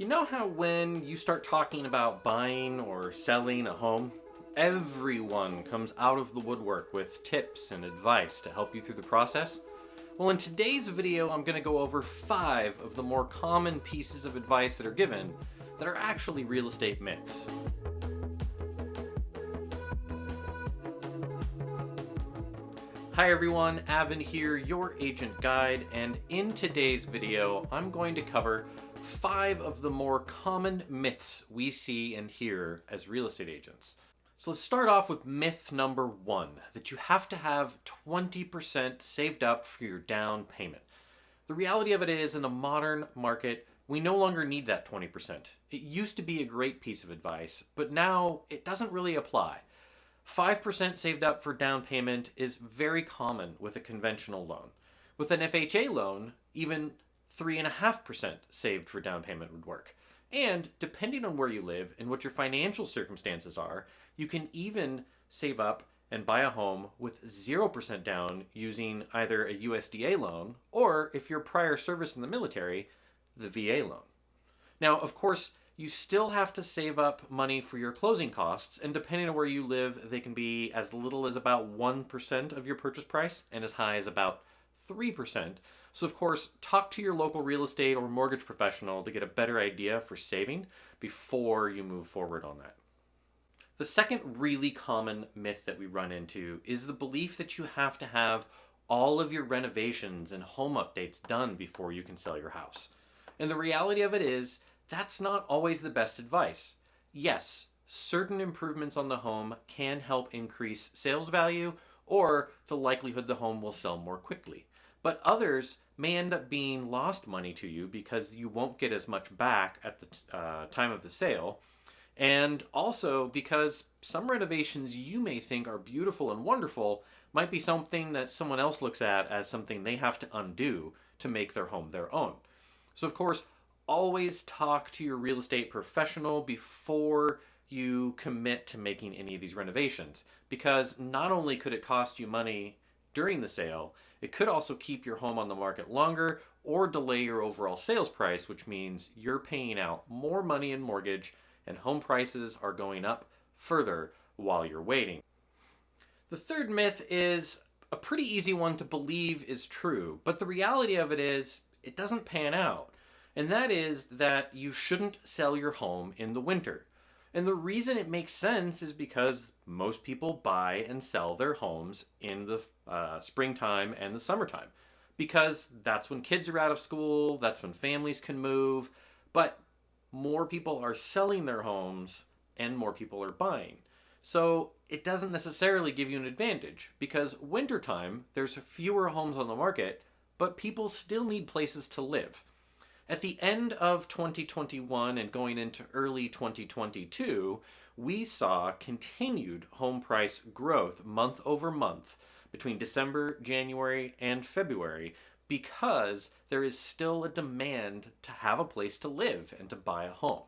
You know how when you start talking about buying or selling a home, everyone comes out of the woodwork with tips and advice to help you through the process? Well, in today's video, I'm going to go over 5 of the more common pieces of advice that are given that are actually real estate myths. Hi everyone, Avin here, your agent guide, and in today's video, I'm going to cover 5 of the more common myths we see and hear as real estate agents. So let's start off with myth number 1, that you have to have 20% saved up for your down payment. The reality of it is, in the modern market, we no longer need that 20%. It used to be a great piece of advice, but now it doesn't really apply. 5% saved up for down payment is very common with a conventional loan. With an FHA loan, even 3.5% saved for down payment would work. And depending on where you live and what your financial circumstances are, you can even save up and buy a home with 0% down using either a USDA loan or, if you're prior service in the military, the VA loan. Now, of course, you still have to save up money for your closing costs, and depending on where you live, they can be as little as about 1% of your purchase price and as high as about 3%. So of course, talk to your local real estate or mortgage professional to get a better idea for saving before you move forward on that. The second really common myth that we run into is the belief that you have to have all of your renovations and home updates done before you can sell your house. And the reality of it is, that's not always the best advice. Yes, certain improvements on the home can help increase sales value or the likelihood the home will sell more quickly. But others may end up being lost money to you because you won't get as much back at the time of the sale. And also because some renovations you may think are beautiful and wonderful might be something that someone else looks at as something they have to undo to make their home their own. So of course, always talk to your real estate professional before you commit to making any of these renovations, because not only could it cost you money during the sale, it could also keep your home on the market longer or delay your overall sales price, which means you're paying out more money in mortgage and home prices are going up further while you're waiting. The third myth is a pretty easy one to believe is true, but the reality of it is it doesn't pan out. And that is that you shouldn't sell your home in the winter. And the reason it makes sense is because most people buy and sell their homes in the springtime and the summertime. Because that's when kids are out of school, that's when families can move, but more people are selling their homes and more people are buying. So it doesn't necessarily give you an advantage, because wintertime, there's fewer homes on the market, but people still need places to live. At the end of 2021 and going into early 2022, we saw continued home price growth month over month between December, January, and February, because there is still a demand to have a place to live and to buy a home.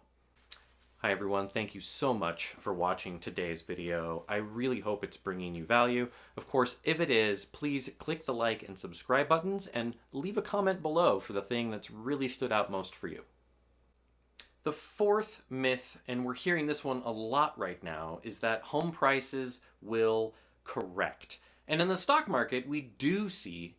Hi everyone, thank you so much for watching today's video. I really hope it's bringing you value. Of course, if it is, please click the like and subscribe buttons and leave a comment below for the thing that's really stood out most for you. The fourth myth, and we're hearing this one a lot right now, is that home prices will correct. And in the stock market, we do see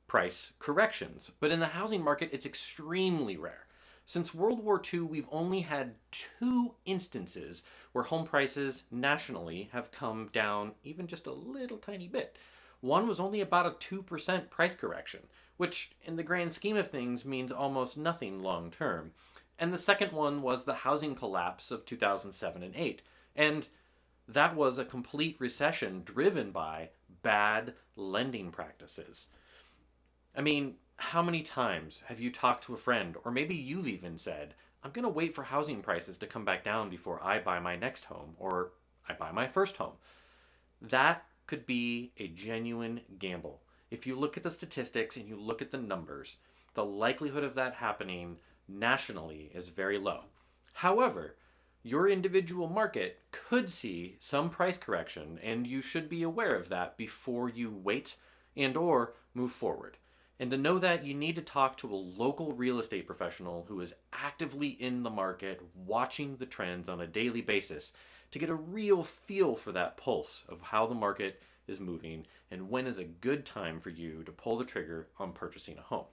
price corrections, but in the housing market, it's extremely rare. Since World War II, we've only had 2 instances where home prices nationally have come down even just a little tiny bit. One was only about a 2% price correction, which in the grand scheme of things means almost nothing long term. And the second one was the housing collapse of 2007 and 8. And that was a complete recession driven by bad lending practices. I mean, how many times have you talked to a friend, or maybe you've even said, I'm going to wait for housing prices to come back down before I buy my next home, or I buy my first home? That could be a genuine gamble. If you look at the statistics and you look at the numbers, the likelihood of that happening nationally is very low. However, your individual market could see some price correction, and you should be aware of that before you wait and or move forward. And to know that, you need to talk to a local real estate professional who is actively in the market, watching the trends on a daily basis to get a real feel for that pulse of how the market is moving and when is a good time for you to pull the trigger on purchasing a home.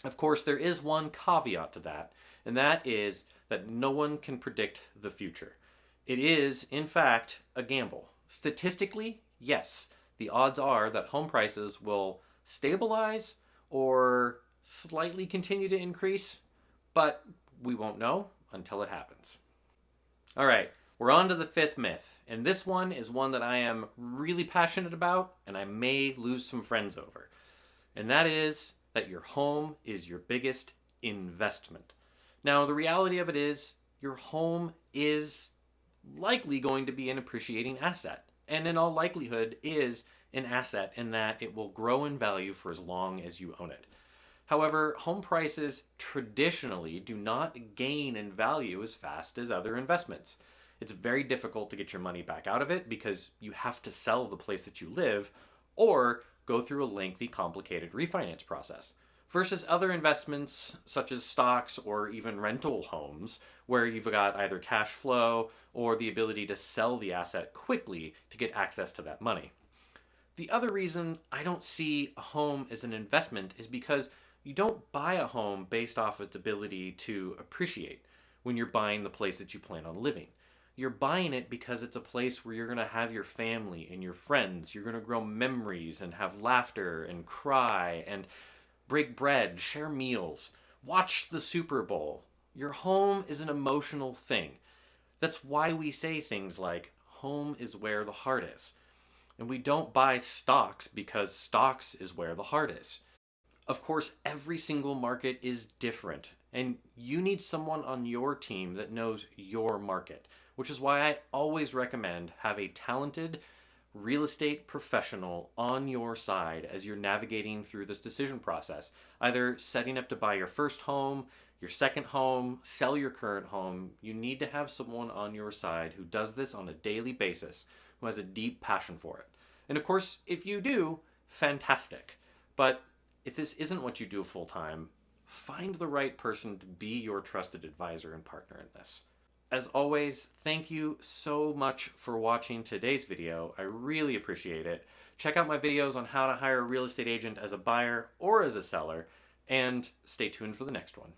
Of course, there is one caveat to that, and that is that no one can predict the future. It is, in fact, a gamble. Statistically, yes, the odds are that home prices will stabilize or slightly continue to increase, but we won't know until it happens. All right, we're on to the fifth myth, and this one is one that I am really passionate about and I may lose some friends over. And that is that your home is your biggest investment. Now, the reality of it is your home is likely going to be an appreciating asset, and in all likelihood is an asset in that it will grow in value for as long as you own it. However, home prices traditionally do not gain in value as fast as other investments. It's very difficult to get your money back out of it because you have to sell the place that you live or go through a lengthy, complicated refinance process. Versus other investments such as stocks or even rental homes, where you've got either cash flow or the ability to sell the asset quickly to get access to that money. The other reason I don't see a home as an investment is because you don't buy a home based off its ability to appreciate when you're buying the place that you plan on living. You're buying it because it's a place where you're going to have your family and your friends. You're going to grow memories and have laughter and cry and break bread, share meals, watch the Super Bowl. Your home is an emotional thing. That's why we say things like, home is where the heart is. And we don't buy stocks because stocks is where the heart is. Of course, every single market is different, and you need someone on your team that knows your market, which is why I always recommend have a talented real estate professional on your side as you're navigating through this decision process, either setting up to buy your first home, your second home, sell your current home. You need to have someone on your side who does this on a daily basis, who has a deep passion for it. And of course, if you do, fantastic. But if this isn't what you do full time, find the right person to be your trusted advisor and partner in this. As always, thank you so much for watching today's video. I really appreciate it. Check out my videos on how to hire a real estate agent as a buyer or as a seller, and stay tuned for the next one.